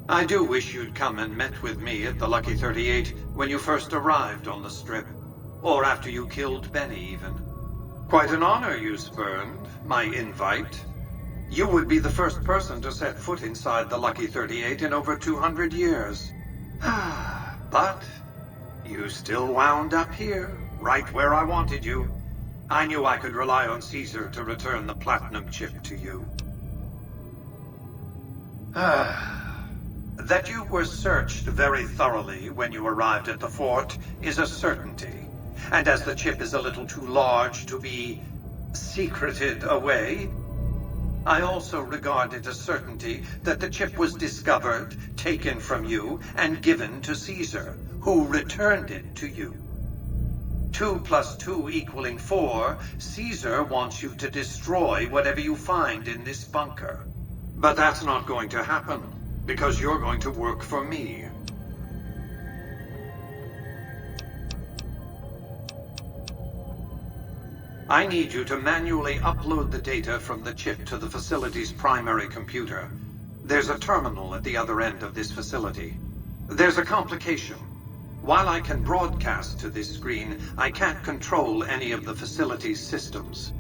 I do wish you'd come and met with me at the Lucky 38 when you first arrived on the Strip. Or after you killed Benny, even. Quite an honor you spurned, my invite. You would be the first person to set foot inside the Lucky 38 in over 200 years. But you still wound up here, right where I wanted you. I knew I could rely on Caesar to return the platinum chip to you. That you were searched very thoroughly when you arrived at the fort is a certainty. And as the chip is a little too large to be secreted away, I also regard it a certainty that the chip was discovered, taken from you, and given to Caesar, who returned it to you. 2 + 2 = 4, Caesar wants you to destroy whatever you find in this bunker. But that's not going to happen, because you're going to work for me. I need you to manually upload the data from the chip to the facility's primary computer. There's a terminal at the other end of this facility. There's a complication. While I can broadcast to this screen, I can't control any of the facility's systems.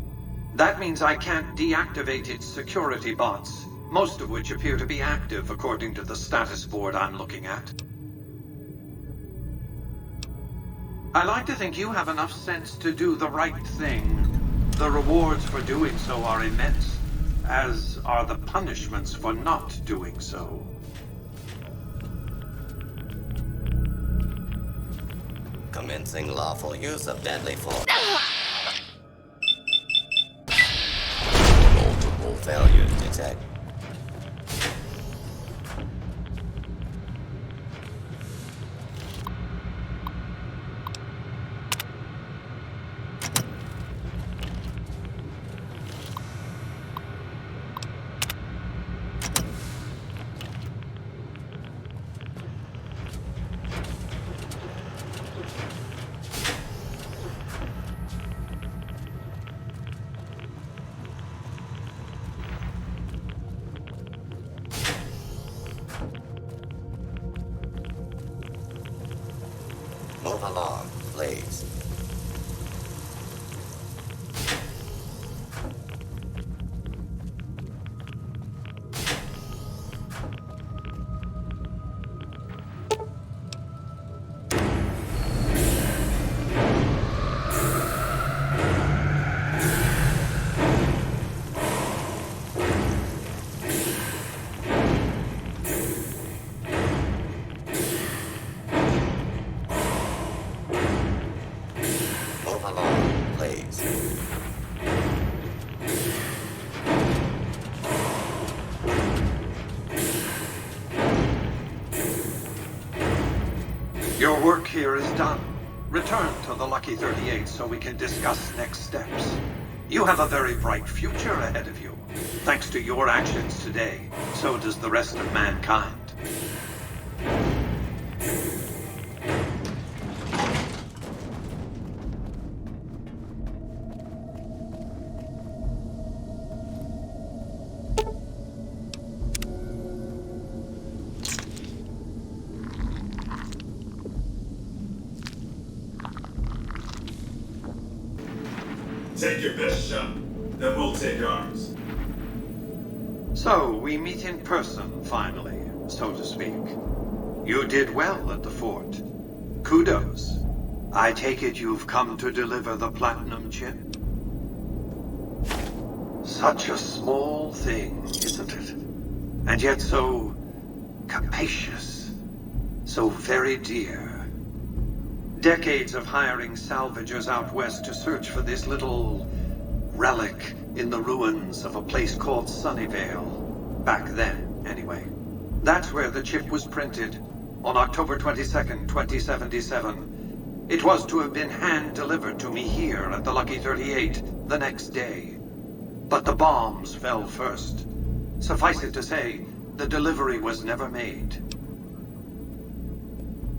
That means I can't deactivate its security bots, most of which appear to be active according to the status board I'm looking at. I like to think you have enough sense to do the right thing. The rewards for doing so are immense, as are the punishments for not doing so. Commencing lawful use of deadly force. Multiple failures detect. Move along, please. Your work here is done. Return to the Lucky 38 so we can discuss next steps. You have a very bright future ahead of you. Thanks to your actions today, so does the rest of mankind. Take your best shot, then we'll take ours. So, we meet in person, finally, so to speak. You did well at the fort. Kudos. I take it you've come to deliver the platinum chip? Such a small thing, isn't it? And yet so capacious, so very dear. Decades of hiring salvagers out west to search for this little relic in the ruins of a place called Sunnyvale. Back then, anyway. That's where the chip was printed, on October 22nd, 2077. It was to have been hand-delivered to me here at the Lucky 38 the next day. But the bombs fell first. Suffice it to say, the delivery was never made.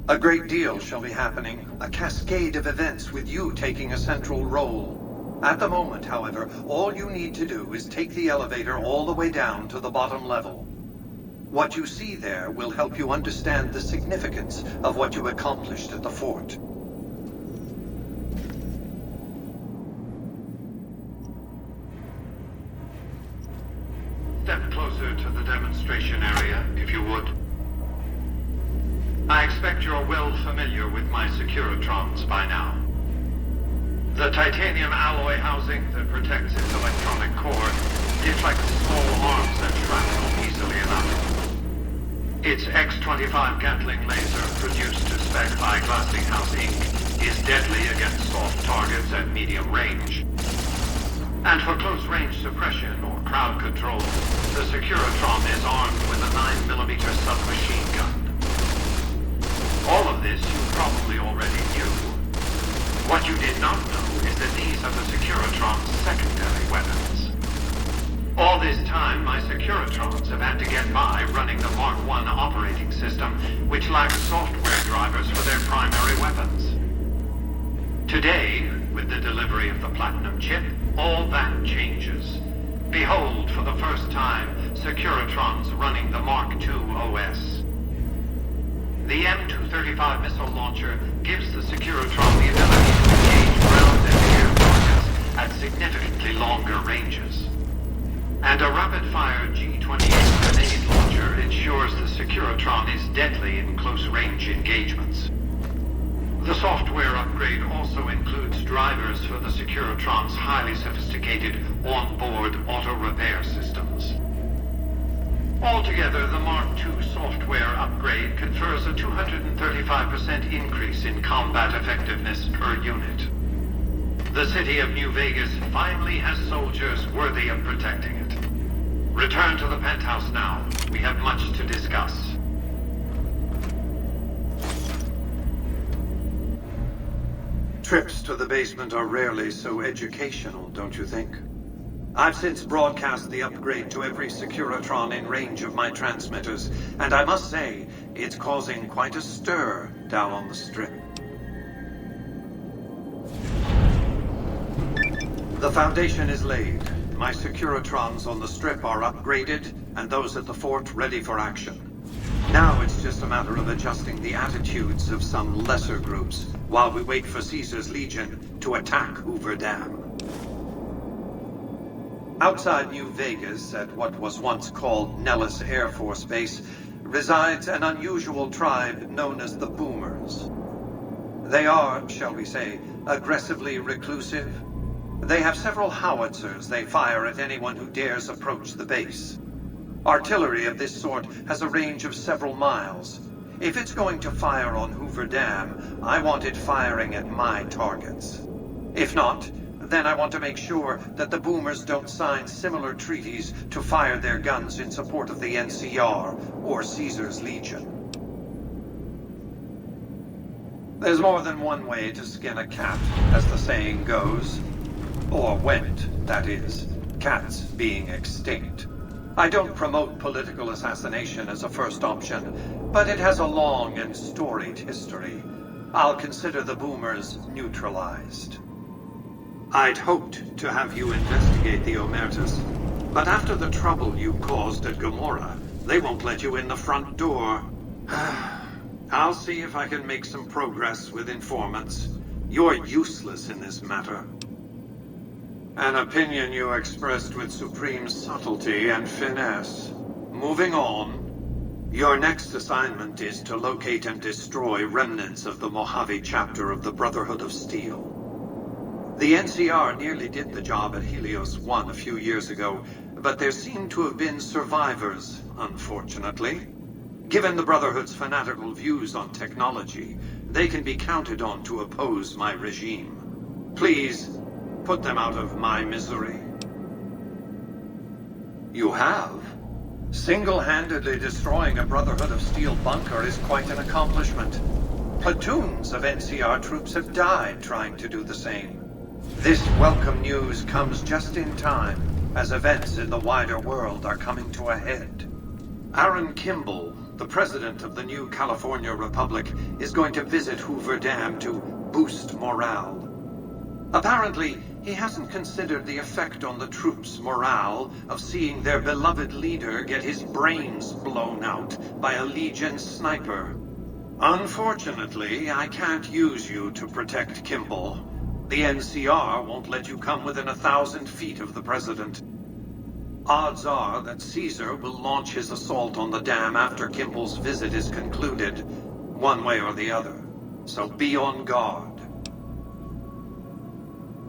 A great deal shall be happening, a cascade of events with you taking a central role. At the moment, however, all you need to do is take the elevator all the way down to the bottom level. What you see there will help you understand the significance of what you accomplished at the fort. Step closer to the demonstration area, if you would. I expect you're well familiar with my Securitrons by now. The titanium alloy housing that protects its electronic core deflects small arms and shrapnel easily enough. Its X-25 Gatling laser, produced to spec by Glassinghouse Inc., is deadly against soft targets at medium range. And for close-range suppression or crowd control, the Securitron is armed with a 9mm submachine gun. All of this you probably already knew. What you did not know is that these are the Securitron's secondary weapons. All this time, my Securitrons have had to get by running the Mark I operating system, which lacks software drivers for their primary weapons. Today, with the delivery of the Platinum chip, all that changes. Behold, for the first time, Securitrons running the Mark II OS. The M235 missile launcher gives the Securitron the ability to engage ground and air targets at significantly longer ranges. And a rapid-fire G-28 grenade launcher ensures the Securitron is deadly in close-range engagements. The software upgrade also includes drivers for the Securitron's highly sophisticated on-board auto-repair systems. Altogether, the Mark II software upgrade confers a 235% increase in combat effectiveness per unit. The city of New Vegas finally has soldiers worthy of protecting it. Return to the penthouse now. We have much to discuss. Trips to the basement are rarely so educational, don't you think? I've since broadcast the upgrade to every Securitron in range of my transmitters, and I must say, it's causing quite a stir down on the Strip. The foundation is laid. My Securitrons on the Strip are upgraded, and those at the fort ready for action. Now it's just a matter of adjusting the attitudes of some lesser groups, while we wait for Caesar's Legion to attack Hoover Dam. Outside New Vegas, at what was once called Nellis Air Force Base, resides an unusual tribe known as the Boomers. They are, shall we say, aggressively reclusive. They have several howitzers they fire at anyone who dares approach the base. Artillery of this sort has a range of several miles. If it's going to fire on Hoover Dam, I want it firing at my targets. If not, then I want to make sure that the Boomers don't sign similar treaties to fire their guns in support of the NCR or Caesar's Legion. There's more than one way to skin a cat, as the saying goes. Or went, that is, cats being extinct. I don't promote political assassination as a first option, but it has a long and storied history. I'll consider the Boomers neutralized. I'd hoped to have you investigate the Omertas, but after the trouble you caused at Gomorrah, they won't let you in the front door. I'll see if I can make some progress with informants. You're useless in this matter. An opinion you expressed with supreme subtlety and finesse. Moving on. Your next assignment is to locate and destroy remnants of the Mojave chapter of the Brotherhood of Steel. The NCR nearly did the job at Helios 1 a few years ago, but there seem to have been survivors, unfortunately. Given the Brotherhood's fanatical views on technology, they can be counted on to oppose my regime. Please, put them out of my misery. You have? Single-handedly destroying a Brotherhood of Steel bunker is quite an accomplishment. Platoons of NCR troops have died trying to do the same. This welcome news comes just in time, as events in the wider world are coming to a head. Aaron Kimball, the president of the new California Republic, is going to visit Hoover Dam to boost morale. Apparently, he hasn't considered the effect on the troops' morale of seeing their beloved leader get his brains blown out by a Legion sniper. Unfortunately, I can't use you to protect Kimball. The NCR won't let you come within 1,000 feet of the President. Odds are that Caesar will launch his assault on the dam after Kimball's visit is concluded, one way or the other. So be on guard.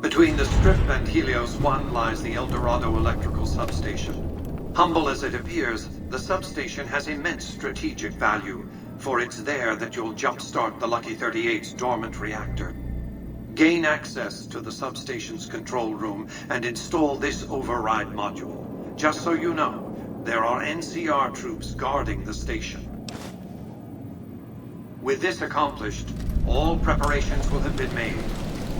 Between the Strip and Helios 1 lies the El Dorado electrical substation. Humble as it appears, the substation has immense strategic value, for it's there that you'll jumpstart the Lucky 38's dormant reactor. Gain access to the substation's control room and install this override module. Just so you know, there are NCR troops guarding the station. With this accomplished, all preparations will have been made.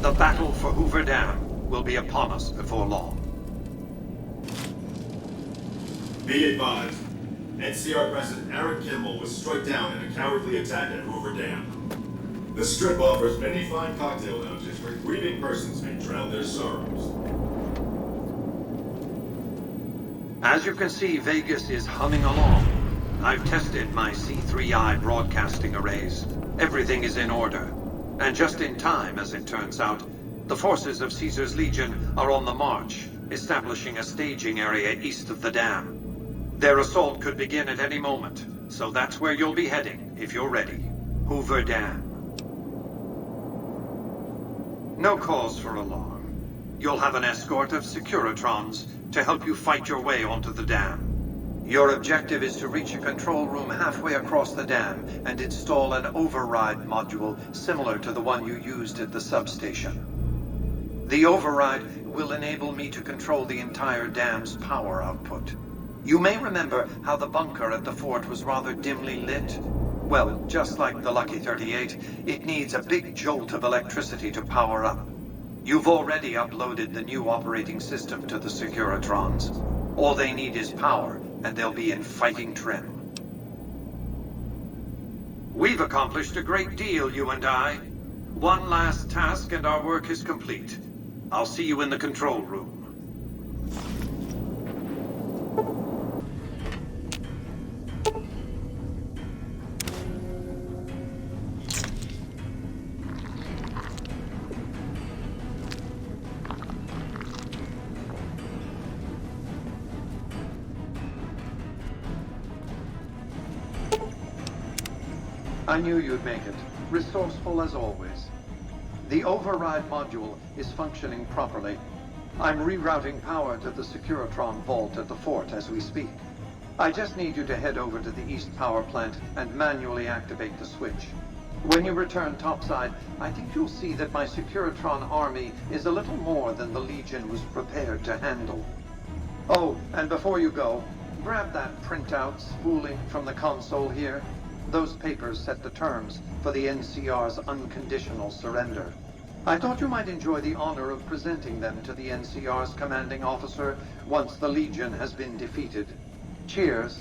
The battle for Hoover Dam will be upon us before long. Be advised, NCR President Aaron Kimball was struck down in a cowardly attack at Hoover Dam. The Strip offers many fine cocktail lounges where grieving persons may drown their sorrows. As you can see, Vegas is humming along. I've tested my C3I broadcasting arrays. Everything is in order. And just in time, as it turns out, the forces of Caesar's Legion are on the march, establishing a staging area east of the dam. Their assault could begin at any moment, so that's where you'll be heading, if you're ready. Hoover Dam. No cause for alarm. You'll have an escort of Securitrons to help you fight your way onto the dam. Your objective is to reach a control room halfway across the dam and install an override module similar to the one you used at the substation. The override will enable me to control the entire dam's power output. You may remember how the bunker at the fort was rather dimly lit. Well, just like the Lucky 38, it needs a big jolt of electricity to power up. You've already uploaded the new operating system to the Securitrons. All they need is power, and they'll be in fighting trim. We've accomplished a great deal, you and I. One last task and our work is complete. I'll see you in the control room. I knew you'd make it. Resourceful as always. The override module is functioning properly. I'm rerouting power to the Securitron vault at the fort as we speak. I just need you to head over to the east power plant and manually activate the switch. When you return topside, I think you'll see that my Securitron army is a little more than the Legion was prepared to handle. Oh, and before you go, grab that printout spooling from the console here. Those papers set the terms for the NCR's unconditional surrender. I thought you might enjoy the honor of presenting them to the NCR's commanding officer once the Legion has been defeated. Cheers.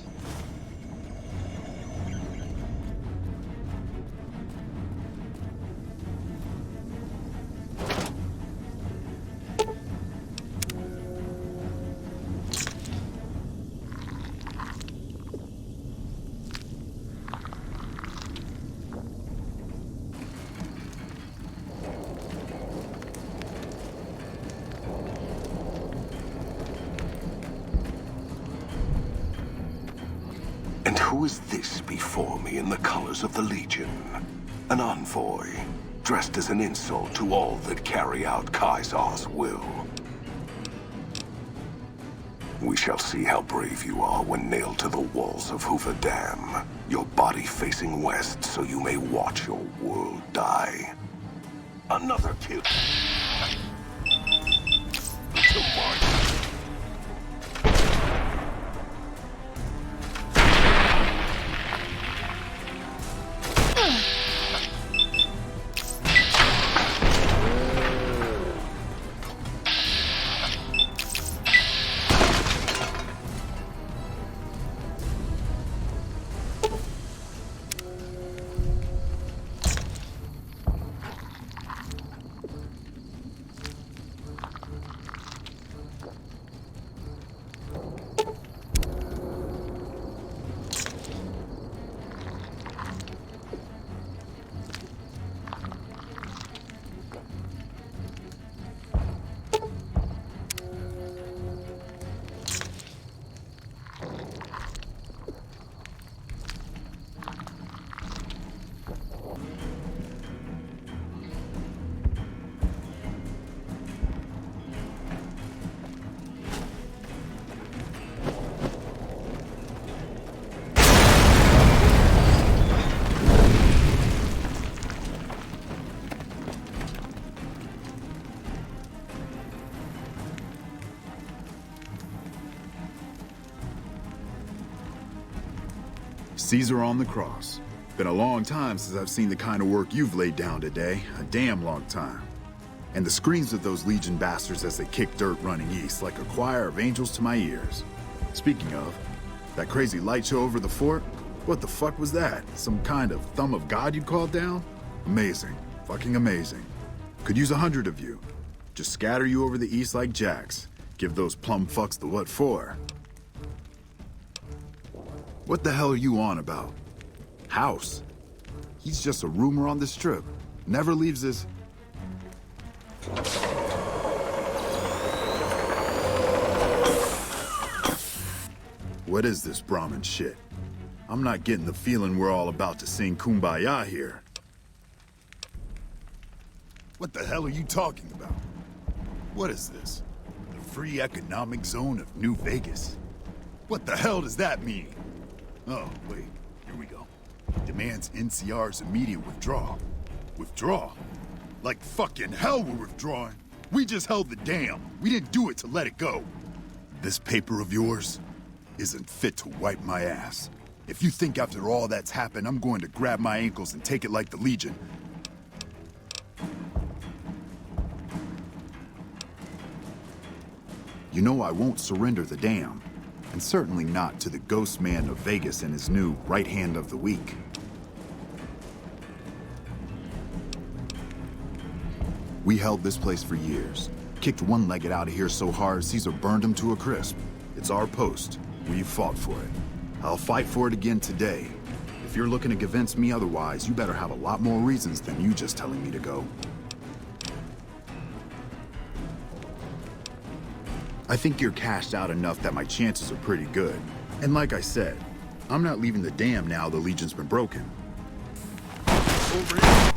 Who is this before me in the colors of the Legion? An envoy, dressed as an insult to all that carry out Kaisar's will. We shall see how brave you are when nailed to the walls of Hoover Dam, your body facing west so you may watch your world die. Another kill. To march. Caesar on the cross. Been a long time since I've seen the kind of work you've laid down today. A damn long time. And the screams of those Legion bastards as they kick dirt running east like a choir of angels to my ears. Speaking of, that crazy light show over the fort? What the fuck was that? Some kind of thumb of God you called down? Amazing. Fucking amazing. Could use 100 of you. Just scatter you over the east like jacks. Give those plum fucks the what for. What the hell are you on about? House? He's just a rumor on the strip. Never leaves this... What is this Brahmin shit? I'm not getting the feeling we're all about to sing Kumbaya here. What the hell are you talking about? What is this? The free economic zone of New Vegas? What the hell does that mean? Oh, wait, here we go. Demands NCR's immediate withdrawal. Withdraw? Like fucking hell we're withdrawing. We just held the dam. We didn't do it to let it go. This paper of yours isn't fit to wipe my ass. If you think after all that's happened, I'm going to grab my ankles and take it like the Legion. You know I won't surrender the dam. And certainly not to the ghost man of Vegas and his new right hand of the week. We held this place for years. Kicked one-legged out of here so hard, Caesar burned him to a crisp. It's our post. We fought for it. I'll fight for it again today. If you're looking to convince me otherwise, you better have a lot more reasons than you just telling me to go. I think you're cashed out enough that my chances are pretty good. And like I said, I'm not leaving the dam now the Legion's been broken. Over here.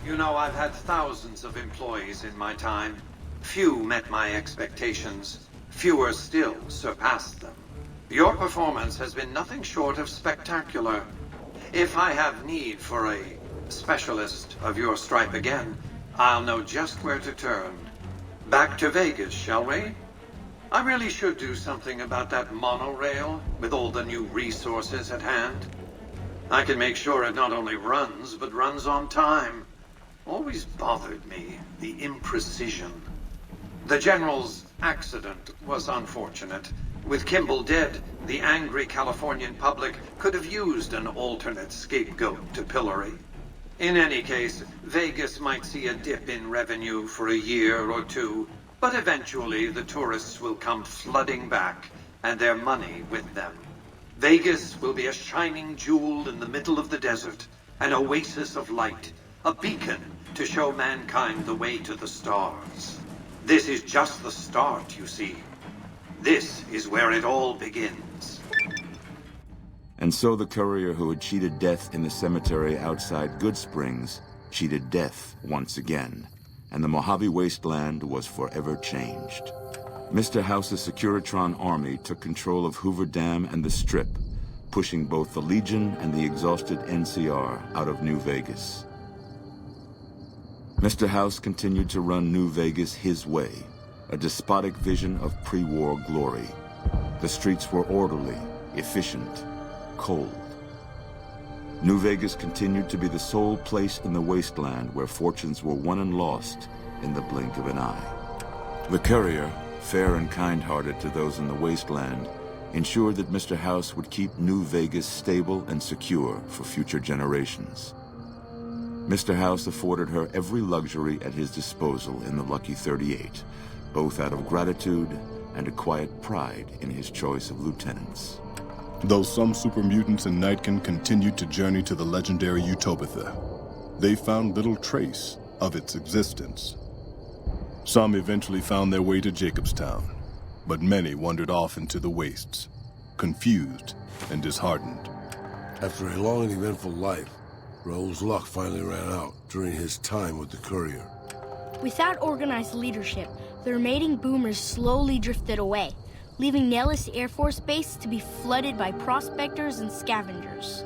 You know, I've had thousands of employees in my time. Few met my expectations. Fewer still surpassed them. Your performance has been nothing short of spectacular. If I have need for a specialist of your stripe again, I'll know just where to turn. Back to Vegas, shall we? I really should do something about that monorail with all the new resources at hand. I can make sure it not only runs, but runs on time. Always bothered me, the imprecision. The General's accident was unfortunate. With Kimball dead, the angry Californian public could have used an alternate scapegoat to pillory. In any case, Vegas might see a dip in revenue for a year or two, but eventually the tourists will come flooding back, and their money with them. Vegas will be a shining jewel in the middle of the desert, an oasis of light, a beacon to show mankind the way to the stars. This is just the start, you see. This is where it all begins. And so the courier who had cheated death in the cemetery outside Good Springs cheated death once again, and the Mojave wasteland was forever changed. Mr. House's Securitron army took control of Hoover Dam and the Strip, pushing both the Legion and the exhausted NCR out of New Vegas. Mr. House continued to run New Vegas his way, a despotic vision of pre-war glory. The streets were orderly, efficient, cold. New Vegas continued to be the sole place in the wasteland where fortunes were won and lost in the blink of an eye. The courier, fair and kind-hearted to those in the wasteland, ensured that Mr. House would keep New Vegas stable and secure for future generations. Mr. House afforded her every luxury at his disposal in the Lucky 38, both out of gratitude and a quiet pride in his choice of lieutenants. Though some super mutants in Nightkin continued to journey to the legendary Utopia, they found little trace of its existence. Some eventually found their way to Jacobstown, but many wandered off into the wastes, confused and disheartened. After a long and eventful life, Raoul's luck finally ran out during his time with the courier. Without organized leadership, the remaining boomers slowly drifted away, leaving Nellis Air Force Base to be flooded by prospectors and scavengers.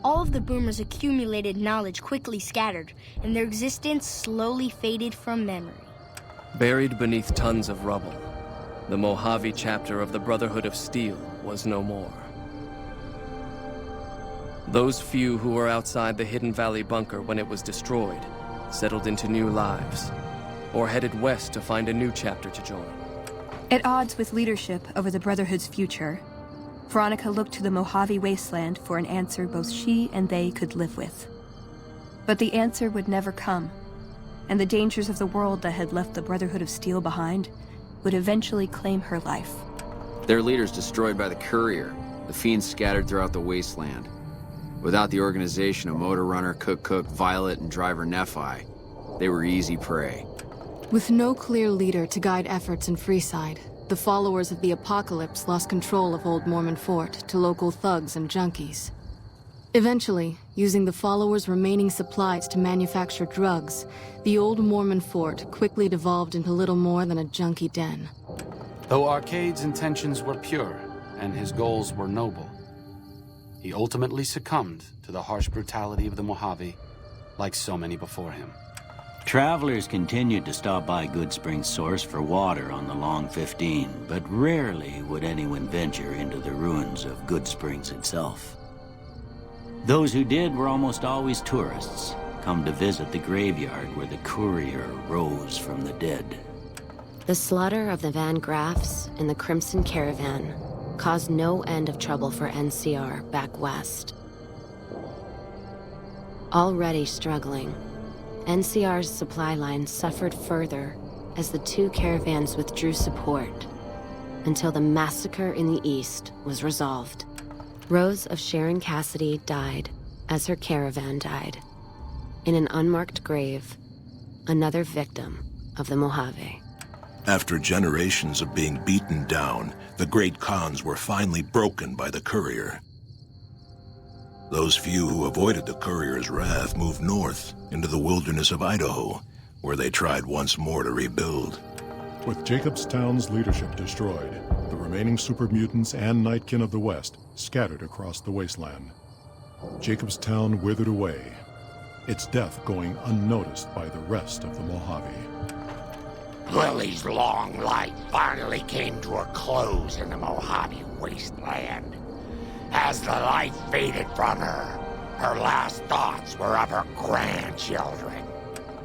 All of the boomers' accumulated knowledge quickly scattered, and their existence slowly faded from memory. Buried beneath tons of rubble, the Mojave chapter of the Brotherhood of Steel was no more. Those few who were outside the Hidden Valley bunker when it was destroyed settled into new lives, or headed west to find a new chapter to join. At odds with leadership over the Brotherhood's future, Veronica looked to the Mojave wasteland for an answer both she and they could live with. But the answer would never come, and the dangers of the world that had left the Brotherhood of Steel behind would eventually claim her life. Their leaders destroyed by the courier, the fiends scattered throughout the wasteland. Without the organization of Motor Runner, Cook, Violet, and Driver Nephi, they were easy prey. With no clear leader to guide efforts in Freeside, the followers of the Apocalypse lost control of Old Mormon Fort to local thugs and junkies. Eventually, using the followers' remaining supplies to manufacture drugs, the Old Mormon Fort quickly devolved into little more than a junkie den. Though Arcade's intentions were pure and his goals were noble, he ultimately succumbed to the harsh brutality of the Mojave, like so many before him. Travelers continued to stop by Good Springs Source for water on the Long 15, but rarely would anyone venture into the ruins of Good Springs itself. Those who did were almost always tourists, come to visit the graveyard where the courier rose from the dead. The slaughter of the Van Graffs and the Crimson Caravan caused no end of trouble for NCR back west. Already struggling, NCR's supply line suffered further as the two caravans withdrew support until the massacre in the east was resolved. Rose of Sharon Cassidy died as her caravan died. In an unmarked grave, another victim of the Mojave. After generations of being beaten down, the Great Khans were finally broken by the courier. Those few who avoided the courier's wrath moved north into the wilderness of Idaho, where they tried once more to rebuild. With Jacobstown's leadership destroyed, the remaining super mutants and Nightkin of the West scattered across the wasteland. Jacobstown withered away, its death going unnoticed by the rest of the Mojave. Lily's long life finally came to a close in the Mojave wasteland. As the life faded from her, her last thoughts were of her grandchildren.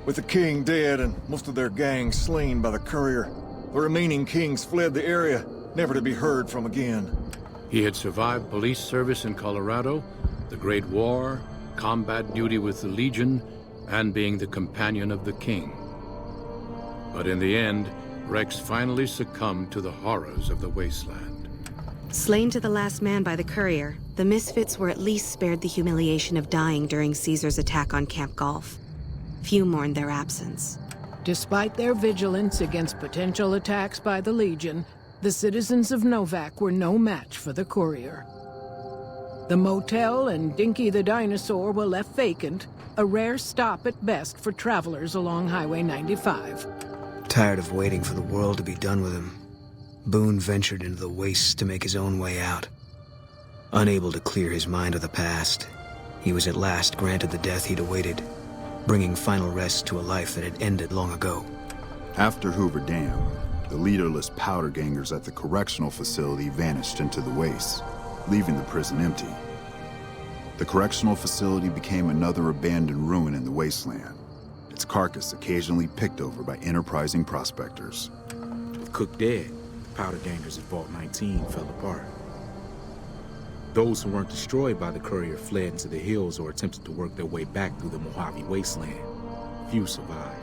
With the king dead and most of their gang slain by the courier, the remaining kings fled the area, never to be heard from again. He had survived police service in Colorado, the Great War, combat duty with the Legion, and being the companion of the king. But in the end, Rex finally succumbed to the horrors of the wasteland. Slain to the last man by the courier, the Misfits were at least spared the humiliation of dying during Caesar's attack on Camp Golf. Few mourned their absence. Despite their vigilance against potential attacks by the Legion, the citizens of Novak were no match for the courier. The motel and Dinky the Dinosaur were left vacant, a rare stop at best for travelers along Highway 95. Tired of waiting for the world to be done with him, Boone ventured into the wastes to make his own way out. Unable to clear his mind of the past, he was at last granted the death he'd awaited, bringing final rest to a life that had ended long ago. After Hoover Dam, the leaderless powder gangers at the correctional facility vanished into the wastes, leaving the prison empty. The correctional facility became another abandoned ruin in the wasteland, its carcass occasionally picked over by enterprising prospectors. With Cook dead, the powder gangers at Vault 19 fell apart. Those who weren't destroyed by the courier fled into the hills or attempted to work their way back through the Mojave wasteland. Few survived.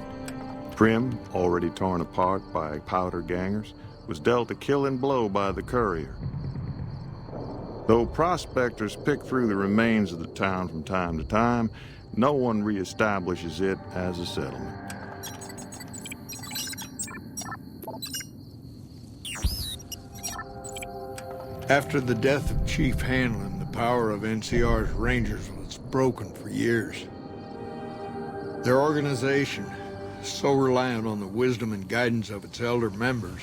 Prim, already torn apart by powder gangers, was dealt a killing blow by the courier. Though prospectors pick through the remains of the town from time to time, no one reestablishes it as a settlement. After the death of Chief Hanlon, the power of NCR's Rangers was broken for years. Their organization, so reliant on the wisdom and guidance of its elder members,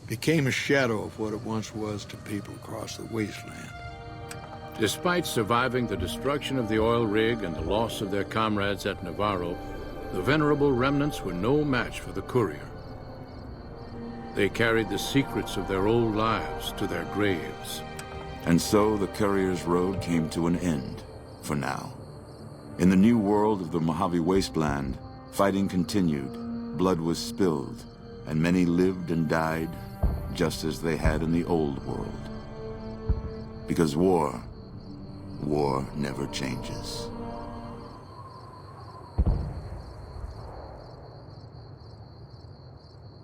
became a shadow of what it once was to people across the wasteland. Despite surviving the destruction of the oil rig and the loss of their comrades at Navarro, the venerable remnants were no match for the courier. They carried the secrets of their old lives to their graves. And so the courier's road came to an end, for now. In the new world of the Mojave Wasteland, fighting continued, blood was spilled, and many lived and died just as they had in the old world. Because war never changes.